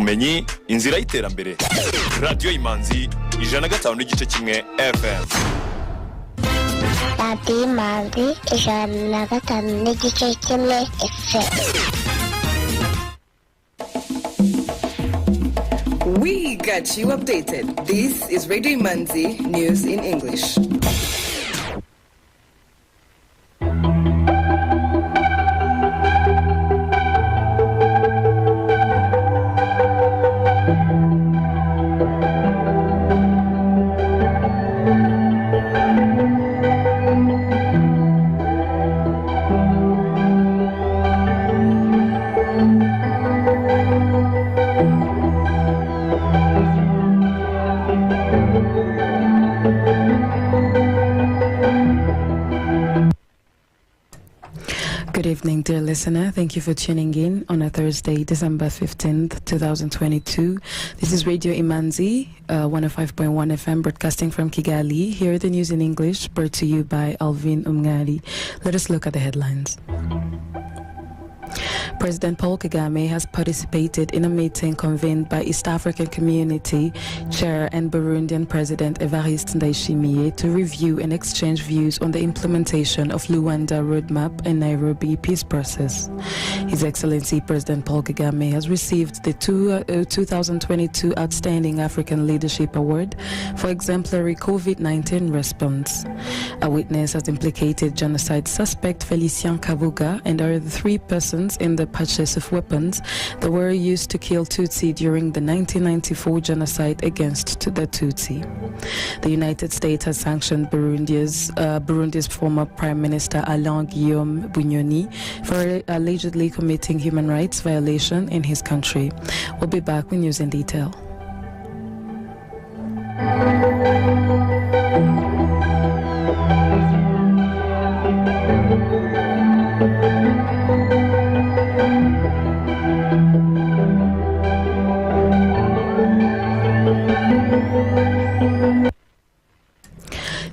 ubumenyi inzira y'iterambere. Radio Imanzi 105.1 FM. Radio Imanzi 105.1 FM. We got you updated. This is Radio Imanzi News in English. Good evening, dear listener. Thank you for tuning in on a Thursday, December 15th, 2022. This is Radio Imanzi, 105.1 FM, broadcasting from Kigali. Here are the news in English, brought to you by Alvin Umngari. Let us look at the headlines. President Paul Kagame has participated in a meeting convened by East African Community Chair and Burundian President Evariste Ndayishimiye to review and exchange views on the implementation of Luanda Roadmap and Nairobi Peace Process. His Excellency President Paul Kagame has received the 2022 Outstanding African Leadership Award for exemplary COVID-19 response. A witness has implicated genocide suspect Felicien Kabuga and are the three persons in the purchase of weapons that were used to kill Tutsi during the 1994 genocide against the Tutsi. The United States has sanctioned Burundi's former Prime Minister Alain Guillaume Bunyoni for allegedly committing human rights violation in his country. We'll be back with news in detail.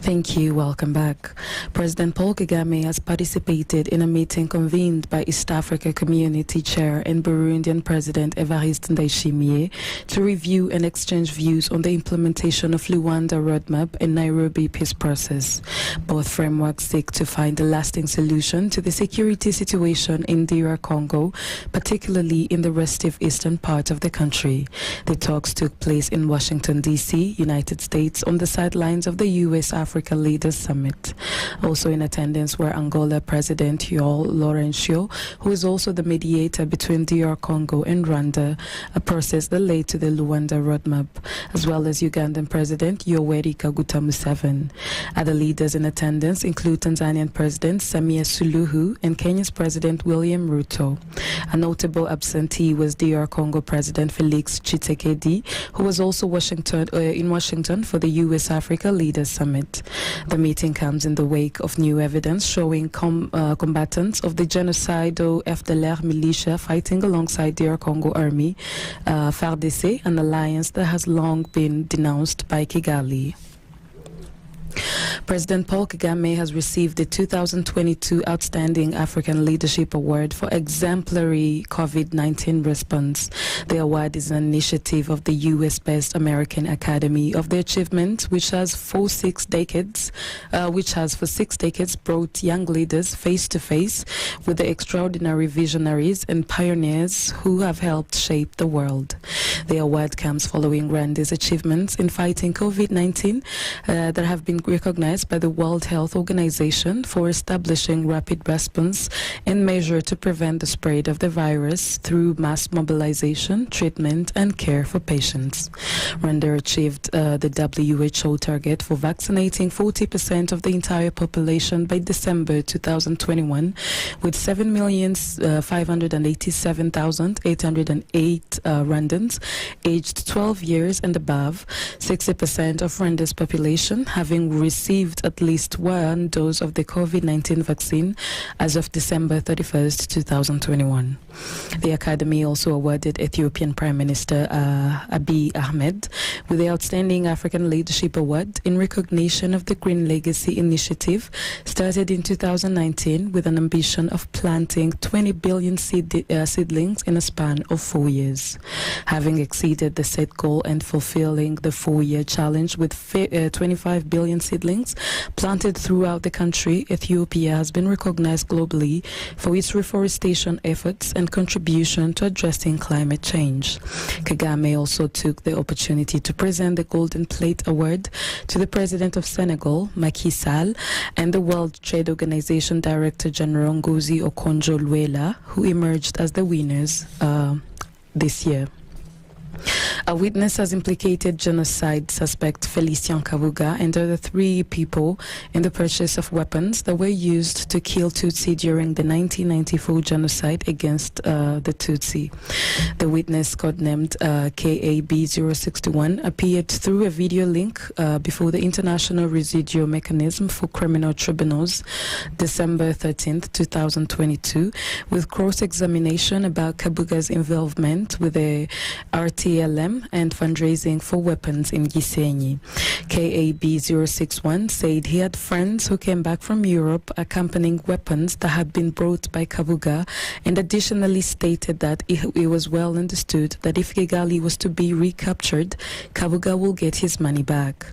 Thank you. Welcome back. President Paul Kagame has participated in a meeting convened by East Africa Community Chair and Burundian President Evariste Ndayishimiye to review and exchange views on the implementation of Luanda Roadmap and Nairobi Peace Process. Both frameworks seek to find a lasting solution to the security situation in DR Congo, particularly in the restive eastern part of the country. The talks took place in Washington, D.C., United States, on the sidelines of the U.S.-Africa Leaders Summit. Also in attendance were Angola President João Lourenço, who is also the mediator between DR Congo and Rwanda, a process that led to the Luanda Roadmap, as well as Ugandan President Yoweri Kaguta Museveni. Other leaders in attendance include Tanzanian President Samia Suluhu and Kenya's President William Ruto. A notable absentee was DR Congo President Felix Tshisekedi, who was also in Washington for the U.S.-Africa Leaders Summit. The meeting comes in the wake of new evidence showing combatants of the genocidal FDLR militia fighting alongside DR Congo Army, FARDC, an alliance that has long been denounced by Kigali. President Paul Kagame has received the 2022 Outstanding African Leadership Award for exemplary COVID-19 response. The award is an initiative of the U.S.-based American Academy of the Achievement, which has for 6 decades brought young leaders face to face with the extraordinary visionaries and pioneers who have helped shape the world. The award comes following Rwanda's achievements in fighting COVID-19 that have been recognized by the World Health Organization for establishing rapid response and measure to prevent the spread of the virus through mass mobilization, treatment, and care for patients. Rwanda achieved the WHO target for vaccinating 40% of the entire population by December 2021, with 7,587,808 Rwandans aged 12 years and above, 60% of Rwanda's population having received at least one dose of the COVID-19 vaccine as of December 31st, 2021. The Academy also awarded Ethiopian Prime Minister Abiy Ahmed with the Outstanding African Leadership Award in recognition of the Green Legacy Initiative, started in 2019 with an ambition of planting 20 billion seedlings in a span of 4 years. Having having exceeded the set goal and fulfilling the 4-year challenge with 25 billion seedlings planted throughout the country, Ethiopia has been recognized globally for its reforestation efforts and contribution to addressing climate change. Kagame also took the opportunity to present the Golden Plate Award to the President of Senegal, Macky Sall, and the World Trade Organization Director General Ngozi Okonjo-Iweala, who emerged as the winners this year. A witness has implicated genocide suspect Felicien Kabuga and other 3 people in the purchase of weapons that were used to kill Tutsi during the 1994 genocide against the Tutsi. The witness, codenamed KAB061, appeared through a video link before the International Residual Mechanism for Criminal Tribunals, December 13, 2022, with cross-examination about Kabuga's involvement with the RTLM and fundraising for weapons in Gisenyi. KAB061 said he had friends who came back from Europe accompanying weapons that had been brought by Kabuga, and additionally stated that it was well understood that if Kigali was to be recaptured, Kabuga will get his money back.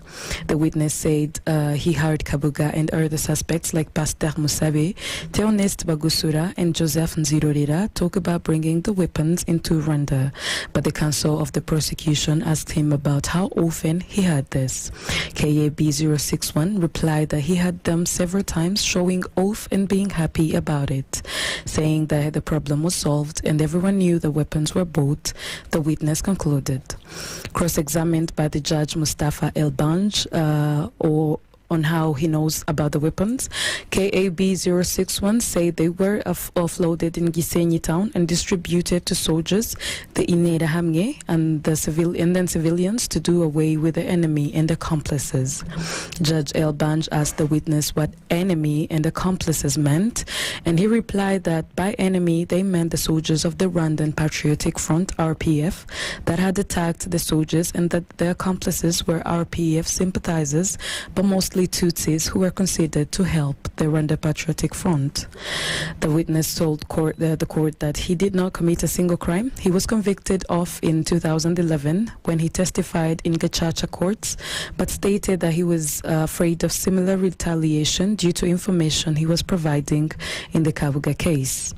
The witness said he heard Kabuga and other suspects like Pastor Musabe, Theonest Bagusura, and Joseph Nzirorira talk about bringing the weapons into Rwanda, but the counsel of the prosecution asked him about how often he had this. KAB061 replied that he had them several times, showing off and being happy about it, saying that the problem was solved and everyone knew the weapons were bought, the witness concluded. Cross-examined by the judge Mustafa El-Banj on how he knows about the weapons, KAB061 said they were offloaded in Gisenyi town and distributed to soldiers, the Interahamwe, and then civilians to do away with the enemy and accomplices. Judge El-Banj asked the witness what enemy and accomplices meant, and he replied that by enemy they meant the soldiers of the Rwandan Patriotic Front, RPF, that had attacked the soldiers, and that the accomplices were RPF sympathizers, but mostly Tutsis who were considered to help the Rwanda Patriotic Front. The witness told the court that he did not commit a single crime. He was convicted of in 2011 when he testified in Gacaca courts, but stated that he was afraid of similar retaliation due to information he was providing in the Kabuga case.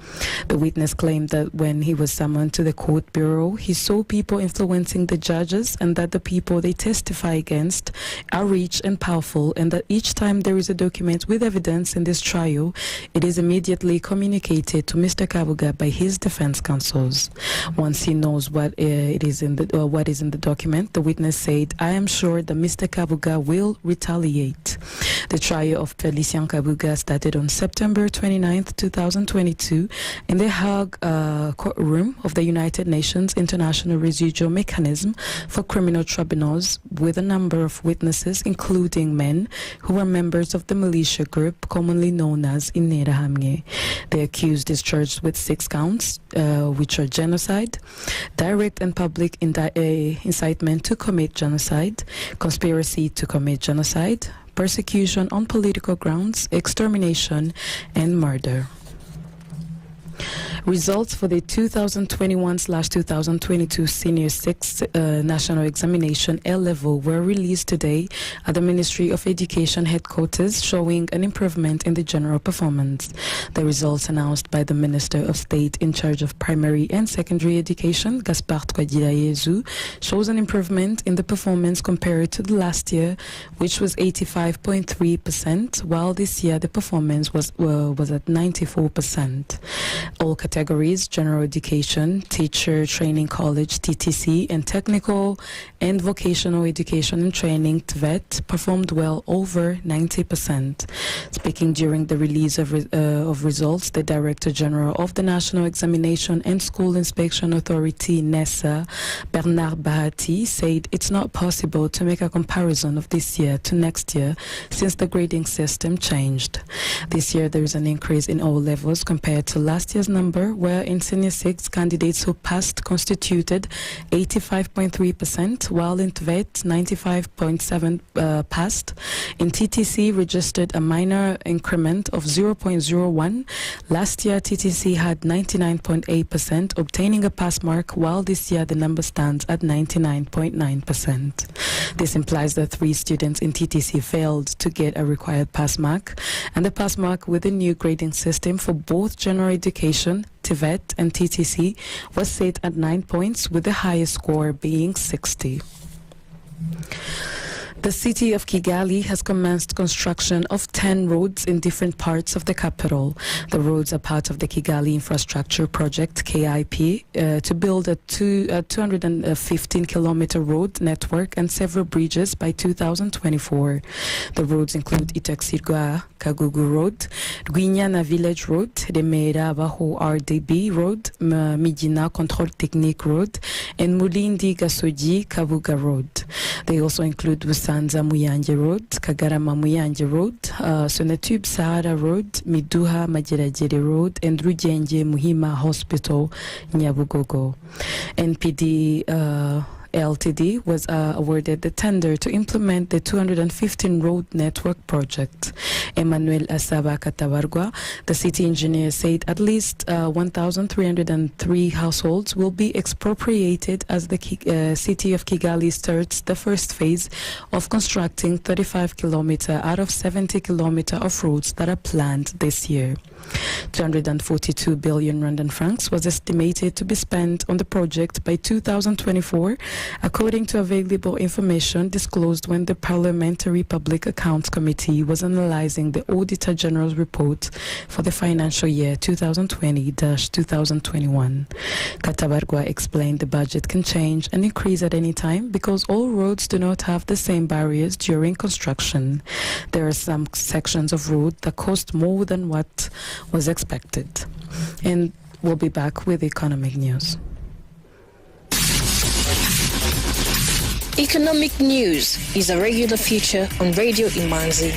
The witness claimed that when he was summoned to the court bureau, he saw people influencing the judges and that the people they testify against are rich and powerful, and that each time there is a document with evidence in this trial, it is immediately communicated to Mr. Kabuga by his defense counsels. Once he knows what is in the document, the witness said, "I am sure that Mr. Kabuga will retaliate." The trial of Felicien Kabuga started on September 29, 2022, in the Hague courtroom of the United Nations International Residual Mechanism for Criminal Tribunals, with a number of witnesses, including men who were members of the militia group commonly known as Interahamwe. The accused is charged with 6 counts, which are genocide, direct and public incitement to commit genocide, conspiracy to commit genocide, persecution on political grounds, extermination, and murder. Results for the 2021/2022 Senior 6 National Examination L-Level were released today at the Ministry of Education headquarters, showing an improvement in the general performance. The results announced by the Minister of State in charge of primary and secondary education, Gaspard Twagirayezu, shows an improvement in the performance compared to the last year, which was 85.3%, while this year the performance was at 94%. All categories, general education, teacher training college, TTC, and technical and vocational education and training, TVET, performed well over 90%. Speaking during the release of results, the Director General of the National Examination and School Inspection Authority, NESA, Bernard Bahati, said it's not possible to make a comparison of this year to next year since the grading system changed. This year there is an increase in all levels compared to last year's number, where in Senior 6, candidates who passed constituted 85.3%, while in TVET, 95.7% passed. In TTC, registered a minor increment of 0.01. Last year, TTC had 99.8%, obtaining a pass mark, while this year the number stands at 99.9%. This implies that 3 students in TTC failed to get a required pass mark, and the pass mark with the new grading system for both general education, TVET and TTC was set at 9 points, with the highest score being 60. The city of Kigali has commenced construction of 10 roads in different parts of the capital. The roads are part of the Kigali Infrastructure Project, KIP, to build a 215-kilometer road network and several bridges by 2024. The roads include Itaksirwa Kagugu Road, Rwinyana Village Road, Remera Baho RDB Road, Mijina Control Technique Road, and Mulindi Gasoji Kabuga Road. They also include Busanza Muyanje Road, Kagarama Muyanje Road, Sonatube Sahara Road, Miduha Majerajere Road, and Rugenge Muhima Hospital, Nyabugogo. NPD Ltd was awarded the tender to implement the 215 road network project. Emmanuel Asaba Katabargwa, the city engineer, said at least 1,303 households will be expropriated as the city of Kigali starts the first phase of constructing 35 kilometers out of 70 kilometers of roads that are planned this year. 242 billion Rwandan francs was estimated to be spent on the project by 2024, according to available information disclosed when the Parliamentary Public Accounts Committee was analyzing the Auditor General's report for the financial year 2020-2021. Katabargwa explained the budget can change and increase at any time because all roads do not have the same barriers during construction. There are some sections of road that cost more than what was expected. And we'll be back with economic news. Economic news is a regular feature on Radio Imanzi.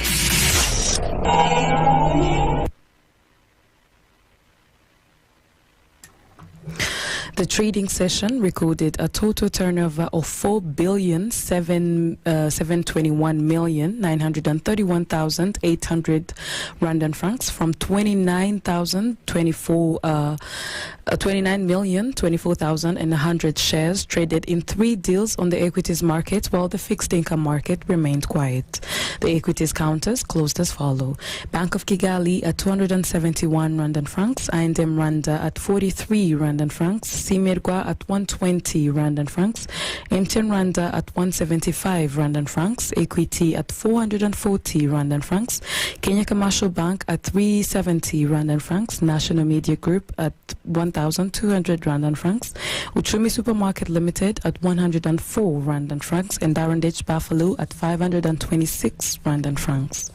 The trading session recorded a total turnover of 4,721,931,800 Rwandan francs from 29,024,100 shares traded in 3 deals on the equities market, while the fixed income market remained quiet. The equities counters closed as follow: Bank of Kigali at 271 Rwandan francs, I&M Rwanda at 43 Rwandan francs, Simirwa at 120 Rwandan francs, MTN Rwanda at 175 Rwandan francs, Equity at 440 Rwandan francs, Kenya Commercial Bank at 370 Rwandan francs, National Media Group at 1,200 Rwandan francs, Uchumi Supermarket Limited at 104 Rwandan francs, and Darandage Buffalo at 526 Rwandan francs.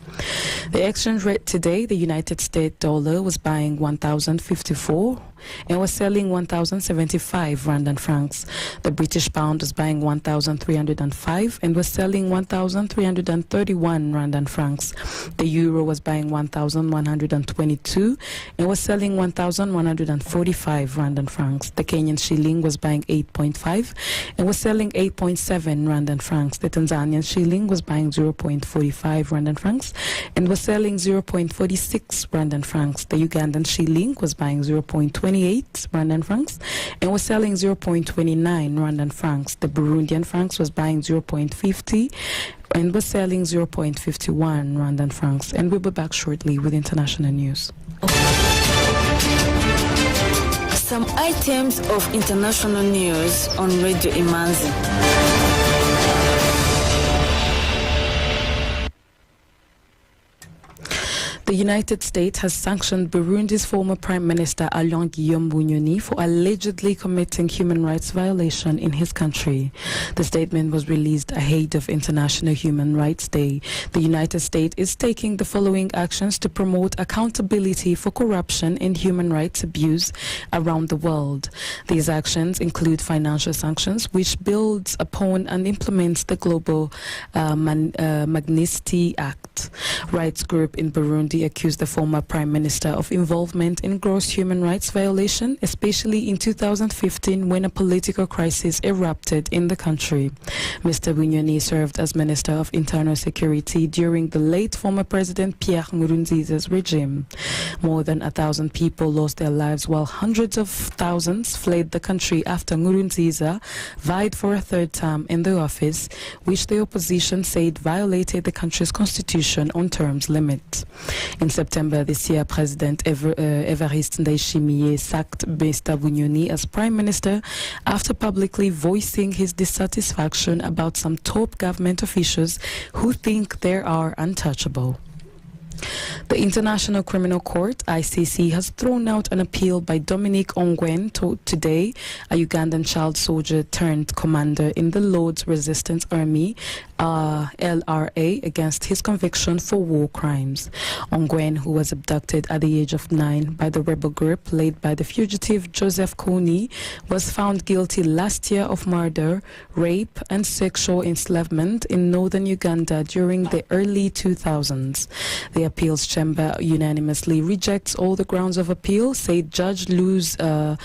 The exchange rate today: the United States dollar was buying 1,054 and was selling 1,075 Rwandan francs. The British pound was buying 1,305 and was selling 1,331 Rwandan francs. The euro was buying 1,122 and was selling 1,145 Rwandan francs. The Kenyan shilling was buying 8.5 and was selling 8.7 Rwandan francs. The Tanzanian shilling was buying 0.45 Rwandan francs and was selling 0.46 Rwandan francs. The Ugandan shilling was buying 0.28 Rwandan francs and was selling 0.29 Rwandan francs. The Burundian francs was buying 0.50 and was selling 0.51 Rwandan francs. And we'll be back shortly with international news. Some items of international news on Radio Imanzi. The United States has sanctioned Burundi's former Prime Minister Alain Guillaume Bunyoni for allegedly committing human rights violation in his country. The statement was released ahead of International Human Rights Day. The United States is taking the following actions to promote accountability for corruption and human rights abuse around the world. These actions include financial sanctions, which builds upon and implements the Global Magnitsky Act. Rights group in Burundi Kagame accused the former prime minister of involvement in gross human rights violation, especially in 2015 when a political crisis erupted in the country. Mr. Bunyoni served as Minister of Internal Security during the late former President Pierre Nkurunziza's regime. More than 1,000 people lost their lives while hundreds of thousands fled the country after Nkurunziza vied for a third term in the office, which the opposition said violated the country's constitution on terms limit. In September this year, President Evariste Ndayishimiye sacked Mr. Bunyoni as Prime Minister after publicly voicing his dissatisfaction about some top government officials who think they are untouchable. The International Criminal Court, ICC, has thrown out an appeal by Dominic Ongwen today, a Ugandan child soldier turned commander in the Lord's Resistance Army, LRA, against his conviction for war crimes. Ongwen, who was abducted at the age of 9 by the rebel group led by the fugitive Joseph Kony, was found guilty last year of murder, rape, and sexual enslavement in northern Uganda during the early 2000s. The appeals chamber unanimously rejects all the grounds of appeal, said Judge Luz de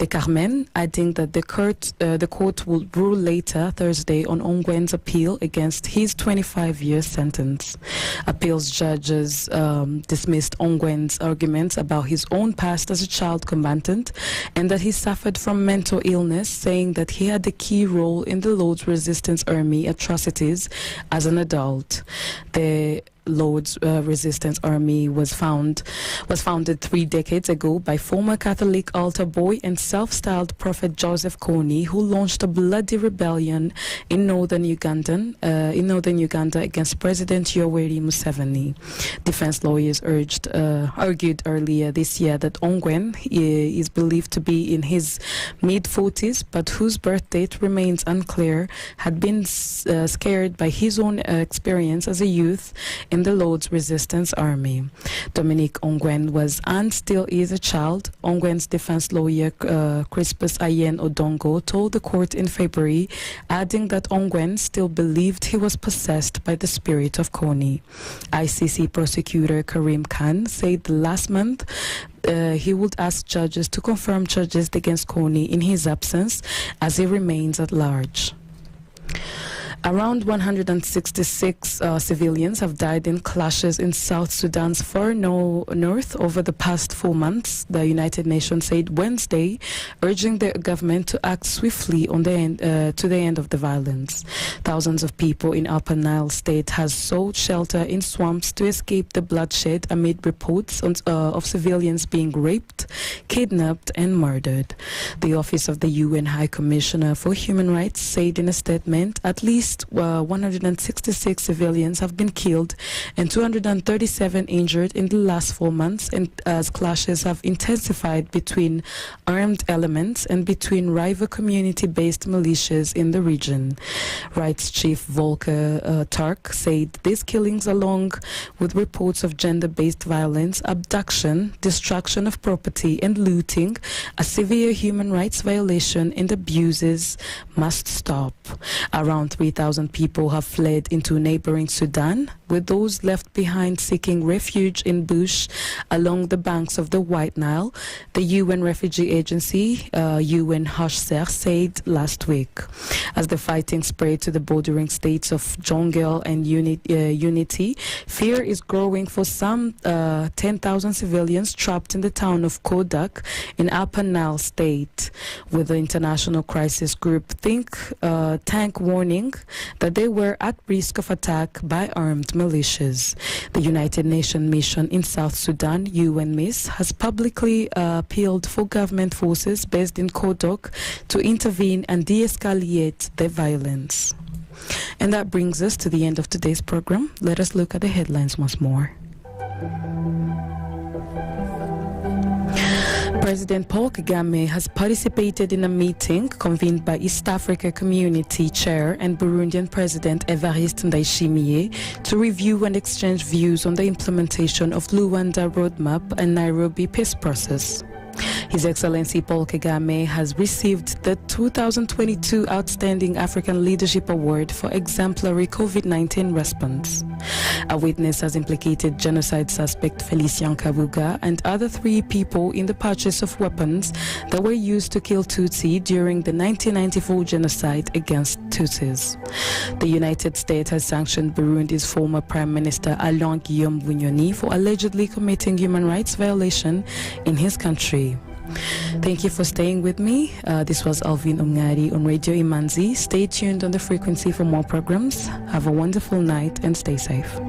Carmen, adding that the court will rule later Thursday on Ongwen's appeal against his 25-year sentence. Appeals judges dismissed Ongwen's arguments about his own past as a child combatant and that he suffered from mental illness, saying that he had a key role in the Lord's Resistance Army atrocities as an adult. The Lord's Resistance Army was founded 3 decades ago by former Catholic altar boy and self-styled Prophet Joseph Kony, who launched a bloody rebellion in northern Uganda against President Yoweri Museveni. Defense lawyers argued earlier this year that Ongwen is believed to be in his mid-40s, but whose birth date remains unclear, had been scared by his own experience as a youth in the Lord's Resistance Army. Dominic Ongwen was and still is a child. Ongwen's defense lawyer, Crispus Ayen Odongo, told the court in February, adding that Ongwen still believed he was possessed by the spirit of Kony. ICC prosecutor Karim Khan said last month he would ask judges to confirm charges against Kony in his absence as he remains at large. Around 166 civilians have died in clashes in South Sudan's far north over the past 4 months, the United Nations said Wednesday, urging the government to act swiftly on to the end of the violence. Thousands of people in Upper Nile State have sought shelter in swamps to escape the bloodshed amid reports of civilians being raped, kidnapped, and murdered. The Office of the UN High Commissioner for Human Rights said in a statement at least 166 civilians have been killed and 237 injured in the last 4 months, and as clashes have intensified between armed elements and between rival community-based militias in the region. Rights Chief Volker Turk said these killings, along with reports of gender-based violence, abduction, destruction of property, and looting, a severe human rights violation and abuses must stop. Around 3,000 people have fled into neighboring Sudan, with those left behind seeking refuge in bush along the banks of the White Nile, the UN Refugee Agency, UNHCR, said last week. As the fighting spread to the bordering states of Jonglei and Unity, fear is growing for some 10,000 civilians trapped in the town of Kodak in Upper Nile State, with the International Crisis Group tank warning that they were at risk of attack by armed militias. The United Nations mission in South Sudan, UNMISS, has publicly appealed for government forces based in Kodok to intervene and de-escalate the violence. And that brings us to the end of today's program. Let us look at the headlines once more. President Paul Kagame has participated in a meeting convened by East Africa Community Chair and Burundian President Evariste Ndayishimiye to review and exchange views on the implementation of Luanda Roadmap and Nairobi Peace Process. His Excellency Paul Kagame has received the 2022 Outstanding African Leadership Award for exemplary COVID-19 response. A witness has implicated genocide suspect Felician Kabuga and other 3 people in the purchase of weapons that were used to kill Tutsi during the 1994 genocide against Tutsis. The United States has sanctioned Burundi's former Prime Minister Alain Guillaume Bunyoni for allegedly committing human rights violation in his country. Thank you for staying with me. This was Alvin Umngari on Radio Imanzi. Stay tuned on the frequency for more programs. Have a wonderful night and stay safe.